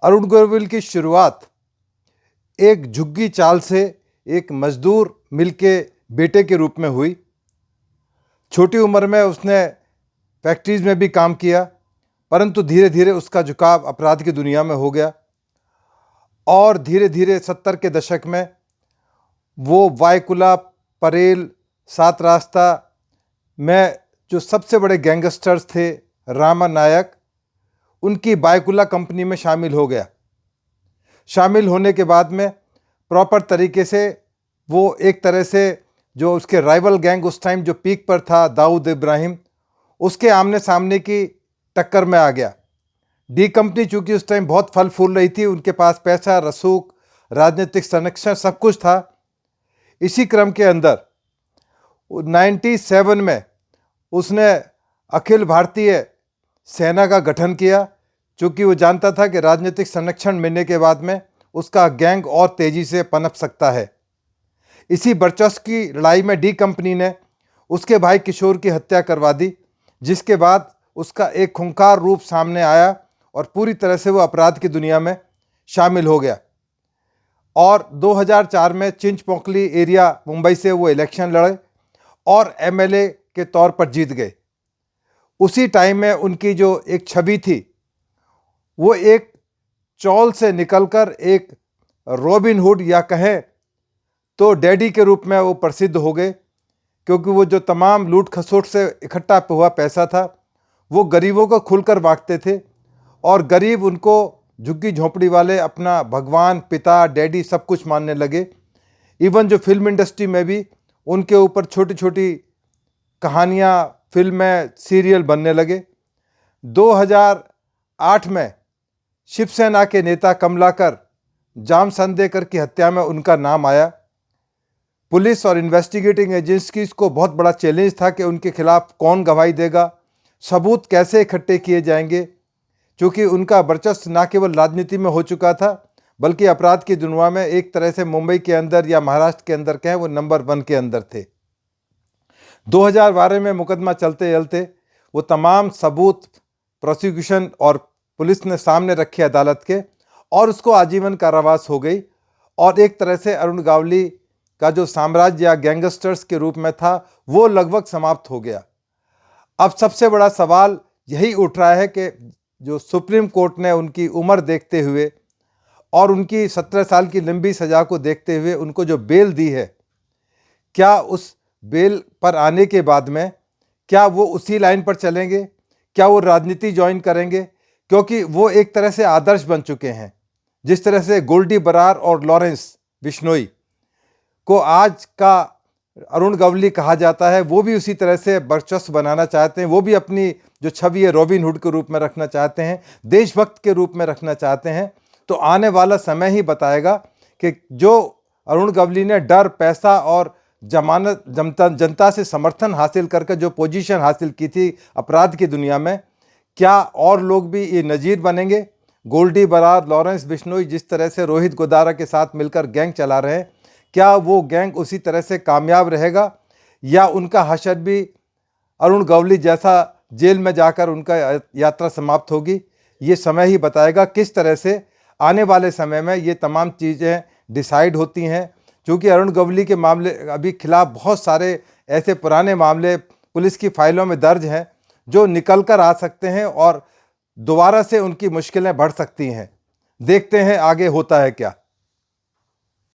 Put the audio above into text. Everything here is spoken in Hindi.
अरुण गोविल की शुरुआत एक झुग्गी चाल से एक मजदूर मिल के बेटे के रूप में हुई। छोटी उम्र में उसने फैक्ट्रीज में भी काम किया, परंतु धीरे धीरे उसका झुकाव अपराध की दुनिया में हो गया और धीरे धीरे 70 के दशक में वो वायकुला, परेल, सात रास्ता में जो सबसे बड़े गैंगस्टर्स थे रामा नायक, उनकी वायकुला कंपनी में शामिल हो गया। शामिल होने के बाद में प्रॉपर तरीके से वो एक तरह से जो उसके राइवल गैंग उस टाइम जो पीक पर था दाऊद इब्राहिम, उसके आमने सामने की टक्कर में आ गया। डी कंपनी चूंकि उस टाइम बहुत फल फूल रही थी, उनके पास पैसा, रसूख, राजनीतिक संरक्षण सब कुछ था। इसी क्रम के अंदर 97 में उसने अखिल भारतीय सेना का गठन किया, चूँकि वो जानता था कि राजनीतिक संरक्षण मिलने के बाद में उसका गैंग और तेज़ी से पनप सकता है। इसी वर्चस्व की लड़ाई में डी कंपनी ने उसके भाई किशोर की हत्या करवा दी, जिसके बाद उसका एक खूंखार रूप सामने आया और पूरी तरह से वो अपराध की दुनिया में शामिल हो गया। और 2004 में चिंचपोकली एरिया मुंबई से वो इलेक्शन लड़े और एमएलए के तौर पर जीत गए। उसी टाइम में उनकी जो एक छवि थी वो एक चौल से निकलकर एक रॉबिन हुड या कहें तो डैडी के रूप में वो प्रसिद्ध हो गए, क्योंकि वो जो तमाम लूट खसोट से इकट्ठा हुआ पैसा था वो गरीबों को खुलकर बांटते थे और गरीब उनको झुग्गी झोंपड़ी वाले अपना भगवान, पिता, डैडी सब कुछ मानने लगे। इवन जो फिल्म इंडस्ट्री में भी उनके ऊपर छोटी छोटी कहानियाँ, फिल्में, सीरियल बनने लगे। 2008 में शिवसेना के नेता कमलाकर जाम संदेकर की हत्या में उनका नाम आया। पुलिस और इन्वेस्टिगेटिंग एजेंसीज को बहुत बड़ा चैलेंज था कि उनके खिलाफ कौन गवाही देगा, सबूत कैसे इकट्ठे किए जाएंगे, क्योंकि उनका वर्चस्व न केवल राजनीति में हो चुका था बल्कि अपराध की दुनिया में एक तरह से मुंबई के अंदर या महाराष्ट्र के अंदर कहें वो नंबर 1 के अंदर थे। 2012 में मुकदमा चलते चलते वो तमाम सबूत प्रोसिक्यूशन और पुलिस ने सामने रखे अदालत के और उसको आजीवन कारावास हो गई और एक तरह से अरुण गावली का जो साम्राज्य या गैंगस्टर्स के रूप में था वो लगभग समाप्त हो गया। अब सबसे बड़ा सवाल यही उठ रहा है कि जो सुप्रीम कोर्ट ने उनकी उम्र देखते हुए और उनकी 17 साल की लंबी सज़ा को देखते हुए उनको जो बेल दी है, क्या उस बेल पर आने के बाद में क्या वो उसी लाइन पर चलेंगे, क्या वो राजनीति ज्वाइन करेंगे, क्योंकि वो एक तरह से आदर्श बन चुके हैं। जिस तरह से गोल्डी बरार और लॉरेंस बिश्नोई को आज का अरुण गवली कहा जाता है, वो भी उसी तरह से वर्चस्व बनाना चाहते हैं। वो भी अपनी जो छवि है रॉबिन हुड के रूप में रखना चाहते हैं, देशभक्त के रूप में रखना चाहते हैं। तो आने वाला समय ही बताएगा कि जो अरुण गवली ने डर, पैसा और जमानत जनता से समर्थन हासिल करके जो पोजीशन हासिल की थी अपराध की दुनिया में, क्या और लोग भी ये नज़ीर बनेंगे? गोल्डी बरार, लॉरेंस बिश्नोई जिस तरह से रोहित गोदारा के साथ मिलकर गैंग चला रहे हैं, क्या वो गैंग उसी तरह से कामयाब रहेगा या उनका हशर भी अरुण गवली जैसा जेल में जाकर उनका यात्रा समाप्त होगी? ये समय ही बताएगा किस तरह से आने वाले समय में ये तमाम चीज़ें डिसाइड होती हैं। क्योंकि अरुण गवली के मामले अभी खिलाफ बहुत सारे ऐसे पुराने मामले पुलिस की फाइलों में दर्ज हैं जो निकल कर आ सकते हैं और दोबारा से उनकी मुश्किलें बढ़ सकती हैं। देखते हैं आगे होता है क्या।